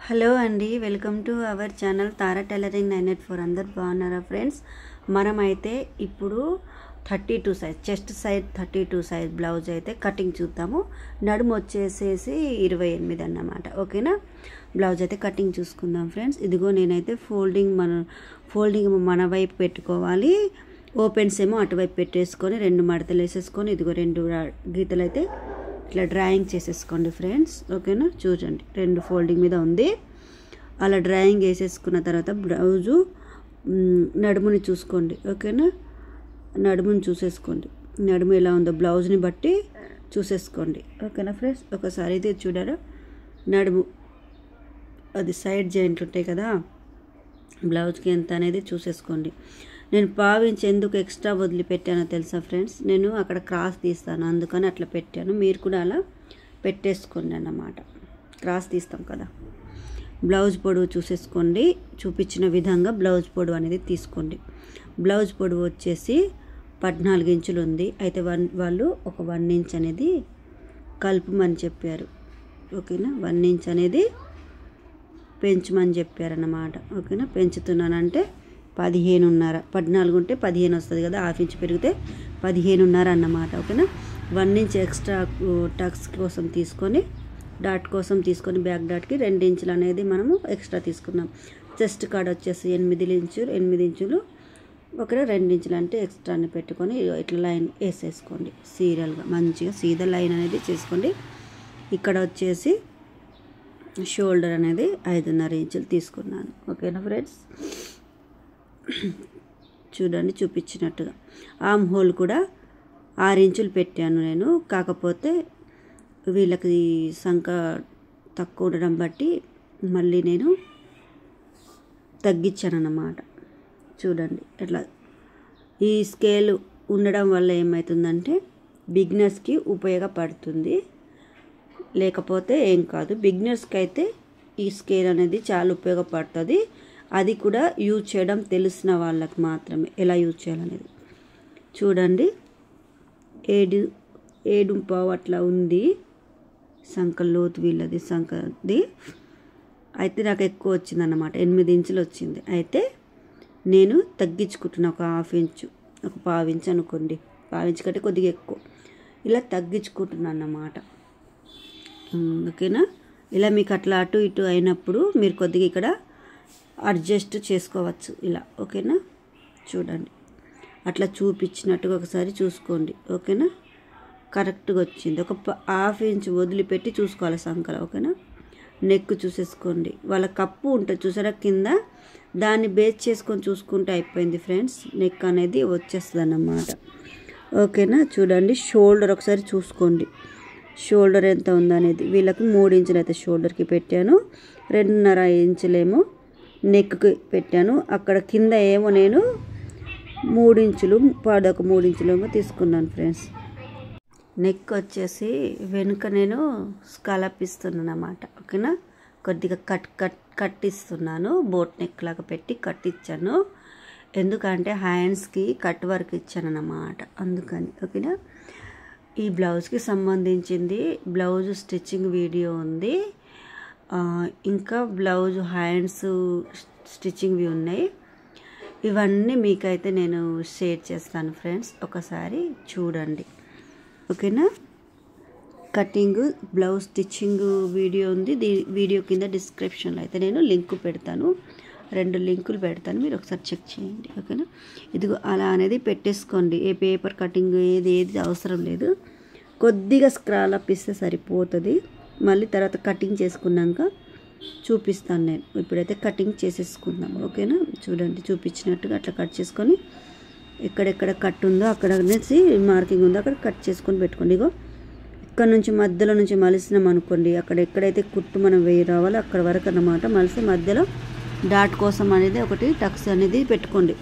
Hello అండి, welcome to our channel Tara tailoring 984. అందరు బాగున్నారా ఫ్రెండ్స్? మనమైతే ఇప్పుడు 32 size chest size 32 size blouse అయితే కటింగ్ చూద్దాము. నడుము వచ్చేసేసి 28 అన్నమాట. ఓకేనా? బ్లౌజ్ అయితే కటింగ్ చూసుకుందాం ఫ్రెండ్స్. ఇదిగో నేనైతే ఫోల్డింగ్ మన వైపు పెట్టుకోవాలి, ఓపెన్స్ ఏమో అటువైపు పెట్టేసుకొని 2 మడతలు వేసేసుకొని ఇదిగో 2 గీతలు అయితే ఇట్లా డ్రాయింగ్ చేసేసుకోండి ఫ్రెండ్స్. ఓకేనా? చూడండి, 2 ఫోల్డింగ్ మీద ఉంది. అలా డ్రాయింగ్ వేసేసుకున్న తర్వాత బ్లౌజు నడుముని చూసుకోండి. ఓకేనా? నడుముని చూసేసుకోండి, నడుము ఎలా ఉందో బ్లౌజ్ని బట్టి చూసేసుకోండి. ఓకేనా ఫ్రెండ్స్? ఒకసారి ఇది చూడారా, నడుము అది సైడ్ జాయింట్లు ఉంటాయి కదా, బ్లౌజ్కి ఎంత అనేది చూసేసుకోండి. నేను పావించి ఎందుకు ఎక్స్ట్రా వదిలిపెట్టానో తెలుసా ఫ్రెండ్స్? నేను అక్కడ క్రాస్ తీస్తాను, అందుకని అట్లా పెట్టాను. మీరు కూడా అలా పెట్టేసుకోండి అన్నమాట. క్రాస్ తీస్తాం కదా. బ్లౌజ్ పొడవు చూసేసుకోండి, చూపించిన విధంగా బ్లౌజ్ పొడవు అనేది తీసుకోండి. బ్లౌజ్ పొడవు వచ్చేసి 14 ఇంచులు ఉంది. అయితే వాళ్ళు ఒక 1 ఇంచ్ అనేది కలుపుమని చెప్పారు. ఓకేనా? 1 ఇంచ్ అనేది పెంచమని చెప్పారన్నమాట. ఓకేనా? పెంచుతున్నానంటే 15.5, 14 ఉంటే 15 వస్తుంది కదా, హాఫ్ ఇంచ్ పెరిగితే 15.5 అన్నమాట. ఓకేనా? 1 ఇంచ్ ఎక్స్ట్రా టక్స్ కోసం తీసుకొని, డాట్ కోసం తీసుకొని, బ్యాక్ డాట్కి 2 ఇంచులు అనేది మనము ఎక్స్ట్రా తీసుకున్నాం. చెస్ట్ కాడ వచ్చేసి 8 ఇంచులు ఒకరే 2 ఇంచులు అంటే ఎక్స్ట్రాని పెట్టుకొని ఇట్లా లైన్ వేసేసుకోండి. సీరియల్గా మంచిగా సీదా లైన్ అనేది చేసుకోండి. ఇక్కడ వచ్చేసి షోల్డర్ అనేది 5.5 ఇంచులు తీసుకున్నాను. ఓకేనా ఫ్రెండ్స్? చూడండి, చూపించినట్టుగా. ఆర్మ్ హోల్ కూడా 6 ఇంచులు పెట్టాను నేను. కాకపోతే వీళ్ళకి సంఖ తక్కువ ఉండడం బట్టి మళ్ళీ నేను తగ్గించాను అన్నమాట. చూడండి ఎట్లా. ఈ స్కేల్ ఉండడం వల్ల ఏమవుతుందంటే బిగినర్స్కి ఉపయోగపడుతుంది, లేకపోతే ఏం కాదు. బిగినర్స్కి అయితే ఈ స్కేల్ అనేది చాలా ఉపయోగపడుతుంది. అది కూడా యూజ్ చేయడం తెలిసిన వాళ్ళకి మాత్రమే, ఎలా యూజ్ చేయాలనేది. చూడండి, 7.5 అట్లా ఉంది సంఖ లోతు, వీళ్ళది సంఖది. అయితే నాకు ఎక్కువ వచ్చిందన్నమాట, 8 ఇంచులు వచ్చింది. అయితే నేను తగ్గించుకుంటున్నా, ఒక హాఫ్ ఇంచు, ఒక 1/2 ఇంచు అనుకోండి. 1/2 ఇంచు కంటే కొద్దిగా ఎక్కువ ఇలా తగ్గించుకుంటున్నాను అన్నమాట. ఓకేనా? ఇలా మీకు అట్లా అటు ఇటు అయినప్పుడు మీరు కొద్దిగా ఇక్కడ అడ్జస్ట్ చేసుకోవచ్చు ఇలా. ఓకేనా? చూడండి, అట్లా చూపించినట్టుగా ఒకసారి చూసుకోండి. ఓకేనా? కరెక్ట్గా వచ్చింది. ఒక హాఫ్ ఇంచ్ వదిలిపెట్టి చూసుకోవాలి సంకల. ఓకేనా? నెక్ చూసేసుకోండి. వాళ్ళ కప్పు ఉంటుంది చూసారా కింద, దాన్ని బేస్ చేసుకొని చూసుకుంటే అయిపోయింది ఫ్రెండ్స్. నెక్ అనేది వచ్చేస్తుంది అన్నమాట. ఓకేనా? చూడండి, షోల్డర్ ఒకసారి చూసుకోండి, షోల్డర్ ఎంత ఉందనేది. వీళ్ళకి 3 ఇంచులు అయితే షోల్డర్కి పెట్టాను, 2.5 ఇంచులేమో నెక్కి పెట్టాను. అక్కడ కింద ఏమో నేను 3 ఇంచులు, 3 ఇంచులేమో తీసుకున్నాను ఫ్రెండ్స్. నెక్ వచ్చేసి వెనుక నేను స్కాలప్ ఇస్తున్నాను అన్నమాట. ఓకేనా? కొద్దిగా కట్టిస్తున్నాను, బోట్ నెక్ లాగా పెట్టి కట్టించాను. ఎందుకంటే హ్యాండ్స్కి కట్ వర్క్ ఇచ్చాను అన్నమాట, అందుకని. ఓకేనా? ఈ బ్లౌజ్కి సంబంధించింది బ్లౌజ్ స్టిచ్చింగ్ వీడియో ఉంది, ఇంకా బ్లౌజ్ హ్యాండ్స్ స్టిచ్చింగ్వి ఉన్నాయి. ఇవన్నీ మీకైతే నేను షేర్ చేస్తాను ఫ్రెండ్స్, ఒకసారి చూడండి. ఓకేనా? కటింగ్ బ్లౌజ్ స్టిచ్చింగ్ వీడియో ఉంది, వీడియో కింద డిస్క్రిప్షన్లో అయితే నేను లింక్ పెడతాను, 2 లింకులు పెడతాను, మీరు ఒకసారి చెక్ చేయండి. ఓకేనా? ఇదిగో అలా అనేది పెట్టేసుకోండి. ఏ పేపర్ కటింగ్ ఏది అవసరం లేదు, కొద్దిగా స్క్రాలప్ ఇస్తే సరిపోతుంది. మళ్ళీ తర్వాత కటింగ్ చేసుకున్నాక చూపిస్తాను నేను. ఇప్పుడైతే కటింగ్ చేసేసుకుందాం. ఓకేనా? చూడండి, చూపించినట్టుగా అట్లా కట్ చేసుకొని, ఎక్కడెక్కడ కట్ ఉందో అక్కడ అనేసి మార్కింగ్ ఉందో అక్కడ కట్ చేసుకొని పెట్టుకోండి. ఇగో ఇక్కడ నుంచి మధ్యలో నుంచి మలిసినాం అనుకోండి, అక్కడ ఎక్కడైతే కుట్టు మనం రావాలో అక్కడ వరకు అన్నమాట. మలిసి మధ్యలో డాట్ కోసం అనేది ఒకటి టక్స్ అనేది పెట్టుకోండి,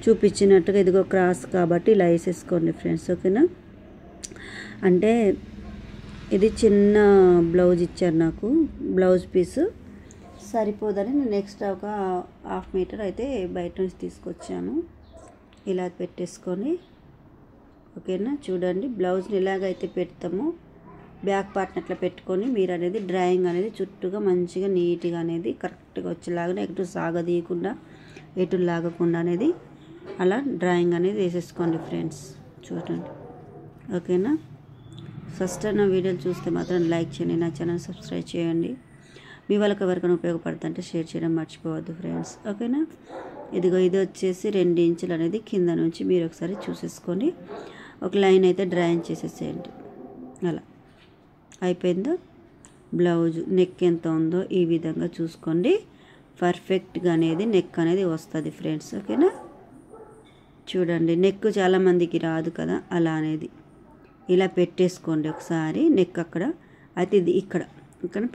చూపించినట్టుగా. ఇదిగో క్రాస్ కాబట్టి ఇలా వేసేసుకోండి ఫ్రెండ్స్. ఓకేనా? అంటే ఇది చిన్న బ్లౌజ్ ఇచ్చారు నాకు, బ్లౌజ్ పీసు సరిపోదని నేను ఎక్స్ట్రా ఒక 1/2 మీటర్ అయితే బయట నుంచి తీసుకొచ్చాను. ఇలా పెట్టేసుకొని. ఓకేనా? చూడండి, బ్లౌజ్ని ఎలాగైతే పెడతామో బ్యాక్ పార్ట్ని అట్లా పెట్టుకొని మీరు అనేది డ్రాయింగ్ అనేది చుట్టూగా మంచిగా నీట్గా అనేది కరెక్ట్గా వచ్చేలాగా ఎటు సాగదీయకుండా ఎటు లాగకుండా అనేది అలా డ్రాయింగ్ అనేది వేసేసుకోండి ఫ్రెండ్స్. చూడండి, ఓకేనా. ఫస్ట్ నా వీడియోలు చూస్తే మాత్రం లైక్ చేయండి, నా ఛానల్ సబ్స్క్రైబ్ చేయండి. మీ వాళ్ళకి ఎవరికైనా ఉపయోగపడుతుంటే షేర్ చేయడం మర్చిపోవద్దు ఫ్రెండ్స్, ఓకేనా. ఇదిగో ఇది వచ్చేసి 2 ఇంచులు అనేది కింద నుంచి మీరు ఒకసారి చూసేసుకొని ఒక లైన్ అయితే డ్రాయింగ్ చేసేసేయండి. అలా అయిపోయిందో. బ్లౌజ్ నెక్ ఎంత ఉందో ఈ విధంగా చూసుకోండి. పర్ఫెక్ట్గా అనేది నెక్ అనేది వస్తుంది ఫ్రెండ్స్, ఓకేనా. చూడండి, నెక్ చాలామందికి రాదు కదా, అలా అనేది ఇలా పెట్టేసుకోండి ఒకసారి. నెక్ అక్కడ అయితే ఇది ఇక్కడ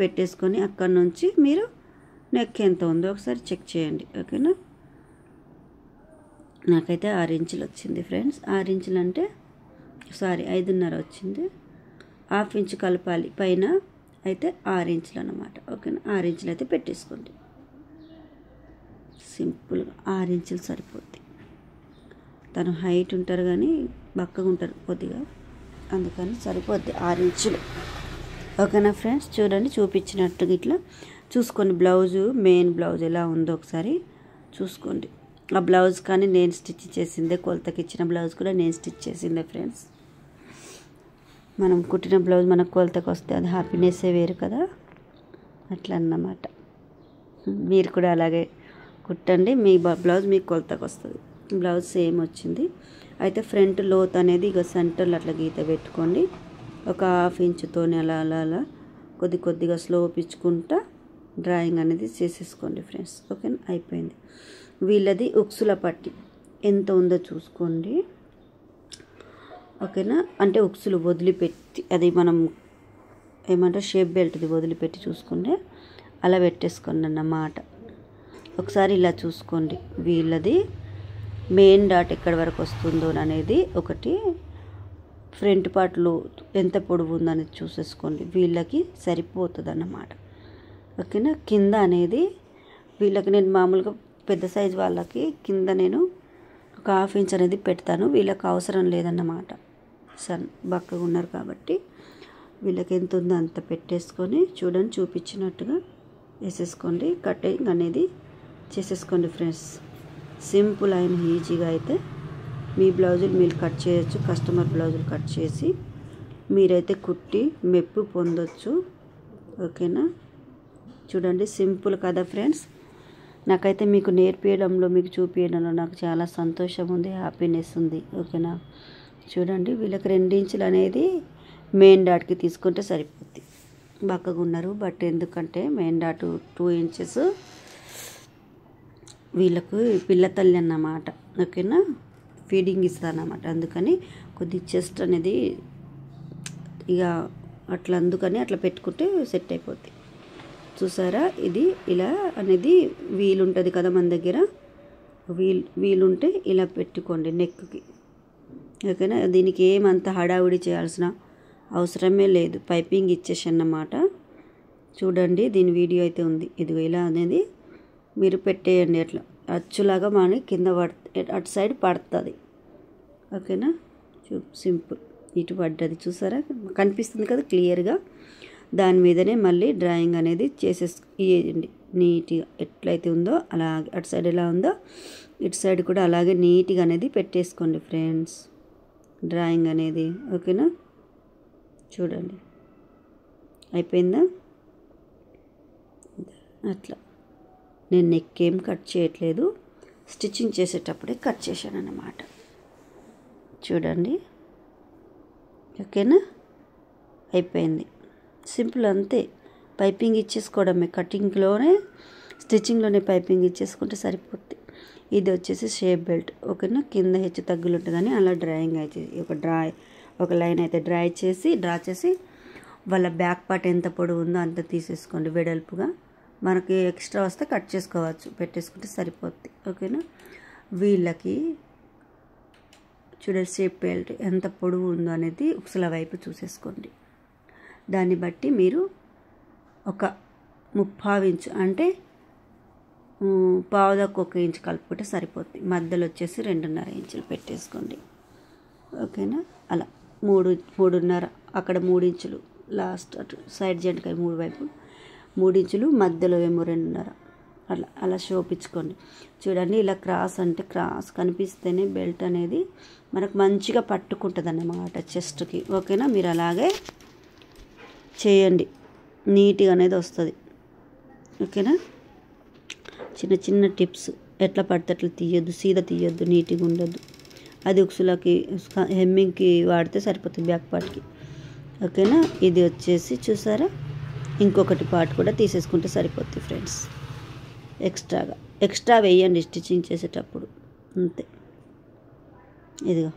పెట్టేసుకొని అక్కడ నుంచి మీరు నెక్ ఎంత ఉందో ఒకసారి చెక్ చేయండి, ఓకేనా. నాకైతే 6 ఇంచులు వచ్చింది ఫ్రెండ్స్. 6 ఇంచులు అంటే 5.5 వచ్చింది. 1/2 ఇంచు కలపాలి పైన, అయితే 6 ఇంచులు అన్నమాట, ఓకేనా. 6 ఇంచులు అయితే పెట్టేసుకోండి. సింపుల్గా 6 ఇంచులు సరిపోద్ది. తను హైట్ ఉంటారు కానీ బక్కగా ఉంటారు కొద్దిగా, అందుకని సరిపోద్ది 6 ఇంచులు, ఓకేనా ఫ్రెండ్స్. చూడండి, చూపించినట్టుగా ఇట్లా చూసుకోండి. బ్లౌజు మెయిన్ బ్లౌజ్ ఎలా ఉందో ఒకసారి చూసుకోండి. ఆ బ్లౌజ్ కానీ నేను స్టిచ్ చేసిందే, కొలతకి ఇచ్చిన బ్లౌజ్ కూడా నేను స్టిచ్ చేసిందే ఫ్రెండ్స్. మనం కుట్టిన బ్లౌజ్ మనకు కొలతకు వస్తే అది హ్యాపీనెస్సే వేరు కదా, అట్లా అన్నమాట. మీరు కూడా అలాగే కుట్టండి, మీ బ్లౌజ్ మీకు కొలతకు వస్తుంది. బ్లౌజ్ సేమ్ వచ్చింది. అయితే ఫ్రంట్ లోత్ అనేది ఇక సెంటర్లో అట్లా గీత పెట్టుకోండి. ఒక 1/2 ఇంచుతోనే అలా అలా అలా కొద్దిగా స్లోప్ ఇచ్చుకుంటా డ్రాయింగ్ అనేది చేసేసుకోండి ఫ్రెండ్స్, ఓకేనా. అయిపోయింది. వీళ్ళది ఉక్సుల పట్టి ఎంత ఉందో చూసుకోండి, ఓకేనా. అంటే ఉక్సులు వదిలిపెట్టి, అది మనం ఏమంటారు షేప్ బెల్ట్ది వదిలిపెట్టి చూసుకోండి, అలా పెట్టేసుకోండి అన్నమాట. ఒకసారి ఇలా చూసుకోండి. వీళ్ళది మెయిన్ డాట్ ఎక్కడి వరకు వస్తుందో అనేది ఒకటి, ఫ్రంట్ పార్ట్లో ఎంత పొడవు ఉందనేది చూసేసుకోండి. వీళ్ళకి సరిపోతుంది అన్నమాట, ఓకేనా. కింద అనేది వీళ్ళకి నేను మామూలుగా పెద్ద సైజు వాళ్ళకి కింద నేను ఒక 1/2 ఇంచ్ అనేది పెడతాను. వీళ్ళకి అవసరం లేదన్నమాట, బక్కగా ఉన్నారు కాబట్టి. వీళ్ళకి ఎంత ఉందో అంత పెట్టేసుకొని చూడండి, చూపించినట్టుగా వేసేసుకోండి. కటింగ్ అనేది చేసేసుకోండి ఫ్రెండ్స్. సింపుల్ అయిన ఈజీగా అయితే మీ బ్లౌజులు మీరు కట్ చేయొచ్చు. కస్టమర్ బ్లౌజులు కట్ చేసి మీరైతే కుట్టి మెప్పు పొందొచ్చు, ఓకేనా. చూడండి, సింపుల్ కదా ఫ్రెండ్స్. నాకైతే మీకు నేర్పించడంలో, మీకు చూపించడంలో నాకు చాలా సంతోషం ఉంది, హ్యాపీనెస్ ఉంది, ఓకేనా. చూడండి, వీళ్ళకి 2 ఇంచులు అనేది మెయిన్ డాట్కి తీసుకుంటే సరిపోద్ది. బక్కగా ఉన్నారు బట్ ఎందుకంటే మెయిన్ డాట్ 2 ఇంచెస్ వీళ్ళకు పిల్ల తల్లి అన్నమాట, ఓకేనా. ఫీడింగ్ ఇస్తానమాట, అందుకని కొద్ది చెస్ట్ అనేది ఇక అట్లా, అందుకని అట్లా పెట్టుకుంటే సెట్ అయిపోద్ది. చూసారా, ఇది ఇలా అనేది వీలు ఉంటుంది కదా మన దగ్గర, వీలుంటే ఇలా పెట్టుకోండి నెక్కి, ఓకేనా. దీనికి ఏమంత హడావుడి చేయాల్సిన అవసరమే లేదు, పైపింగ్ ఇచ్చేసన్నమాట. చూడండి, దీని వీడియో అయితే ఉంది. ఇదిగో ఇలా అనేది మీరు పెట్టేయండి, అట్లా అచ్చులాగా మన కింద అటు సైడ్ పడుతుంది, ఓకేనా. సింపుల్ ఇటు పడ్డది, చూసారా, కనిపిస్తుంది కదా క్లియర్గా. దాని మీదనే మళ్ళీ డ్రాయింగ్ అనేది చేసేయండి నీట్గా. ఎట్లయితే ఉందో అలాగే అటు సైడ్ ఎలా ఉందో ఇటు సైడ్ కూడా అలాగే నీట్గా అనేది పెట్టేసుకోండి ఫ్రెండ్స్, డ్రాయింగ్ అనేది, ఓకేనా. చూడండి, అయిపోయిందా. అట్లా నేను నెక్ ఏం కట్ చేయట్లేదు, స్టిచ్చింగ్ చేసేటప్పుడే కట్ చేశాను అన్నమాట. చూడండి, ఓకేనా. అయిపోయింది, సింపుల్ అంతే. పైపింగ్ ఇచ్చేసుకోవడమే, కటింగ్లోనే స్టిచ్చింగ్లోనే పైపింగ్ ఇచ్చేసుకుంటే సరిపోద్ది. ఇది వచ్చేసి షేప్ బెల్ట్, ఓకేనా. కింద హెచ్చు తగ్గులు ఉంటుంది కానీ అలా డ్రాయింగ్ అయితే ఒక లైన్ అయితే డ్రా చేసి వాళ్ళ బ్యాక్ పార్ట్ ఎంత పొడవు ఉందో అంత తీసేసుకోండి వెడల్పుగా. మనకి ఎక్స్ట్రా వస్తే కట్ చేసుకోవచ్చు, పెట్టేసుకుంటే సరిపోద్ది, ఓకేనా. వీళ్ళకి చూడండి, షేప్ బెల్ట్ ఎంత పొడవు ఉందో అనేది ఉక్సుల వైపు చూసేసుకోండి. దాన్ని బట్టి మీరు ఒక 3/4 ఇంచు అంటే పావుదాకు 1 ఇంచు కలుపుకుంటే సరిపోద్ది. మధ్యలో వచ్చేసి 2.5 ఇంచులు పెట్టేసుకోండి, ఓకేనా. అలా 3.5 అక్కడ 3 ఇంచులు లాస్ట్ అటు సైడ్ జంటకాయ 3 వైపులు 3 ఇంచులు, మధ్యలో ఏమో 2.5 అలా అలా షోపించుకోండి. చూడండి ఇలా క్రాస్ అంటే క్రాస్ కనిపిస్తేనే బెల్ట్ అనేది మనకు మంచిగా పట్టుకుంటుంది అన్నమాట చెస్ట్కి. ఓకేనా, మీరు అలాగే చేయండి, నీట్గా అనేది వస్తుంది. ఓకేనా, చిన్న చిన్న టిప్స్, ఎట్లా పడితే అట్లా తీయొద్దు, సీదా తీయొద్దు, నీట్గా ఉండొద్దు. అది ఉక్సులకి హెమ్మింగ్కి వాడితే సరిపోతుంది, బ్యాక్ పార్ట్కి. ఓకేనా, ఇది వచ్చేసి చూసారా, ఇంకొకటి పార్ట్ కూడా తీసేసుకుంటే సరిపోతుంది ఫ్రెండ్స్. ఎక్స్ట్రా వేయండి స్టిచ్చింగ్ చేసేటప్పుడు, అంతే. ఇదిగో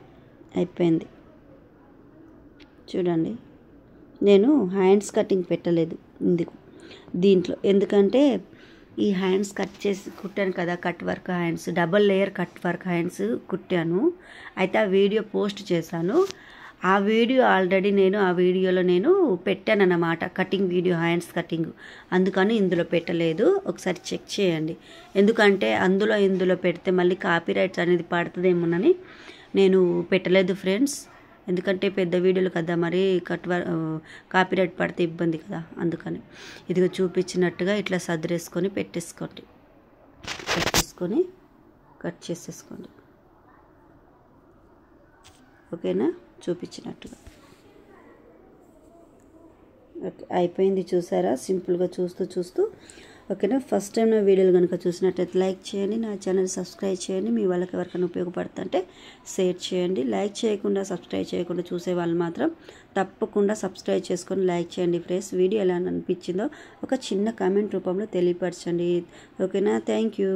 అయిపోయింది. చూడండి, నేను హ్యాండ్స్ కటింగ్ పెట్టలేదు దీంట్లో, ఎందుకంటే ఈ హ్యాండ్స్ కట్ చేసి కుట్టాను కదా, cut work hands, double layer cut work hands కుట్టాను. అయితే ఆ వీడియో పోస్ట్ చేశాను. ఆ వీడియో ఆల్రెడీ ఆ వీడియోలో నేను పెట్టాను అన్నమాట, కటింగ్ వీడియో, హ్యాండ్స్ కటింగ్. అందుకని ఇందులో పెట్టలేదు, ఒకసారి చెక్ చేయండి. ఎందుకంటే ఇందులో పెడితే మళ్ళీ కాపీరైట్స్ అనేది పడుతుందేమోనని నేను పెట్టలేదు ఫ్రెండ్స్. ఎందుకంటే పెద్ద వీడియోలు కదా, మరి కాపీరైట్ పడితే ఇబ్బంది కదా, అందుకని. ఇదిగో చూపించినట్టుగా ఇట్లా సదిరేసుకొని పెట్టేసుకొని కట్ చేసేసుకోండి. ఓకేనా, చూపించినట్టుగా. ఓకే, అయిపోయింది. చూసారా, సింపుల్గా చూస్తూ. ఓకేనా, ఫస్ట్ టైం నా వీడియోలు కనుక చూసినట్టయితే లైక్ చేయండి, నా ఛానల్ సబ్స్క్రైబ్ చేయండి. మీ వాళ్ళకి ఎవరికైనా ఉపయోగపడుతుంటే షేర్ చేయండి. లైక్ చేయకుండా సబ్స్క్రైబ్ చేయకుండా చూసే వాళ్ళు మాత్రం తప్పకుండా సబ్స్క్రైబ్ చేసుకొని లైక్ చేయండి ఫ్రెండ్స్. వీడియో ఎలా అనిపించిందో ఒక చిన్న కామెంట్ రూపంలో తెలియపరచండి. ఓకేనా, థ్యాంక్ యూ.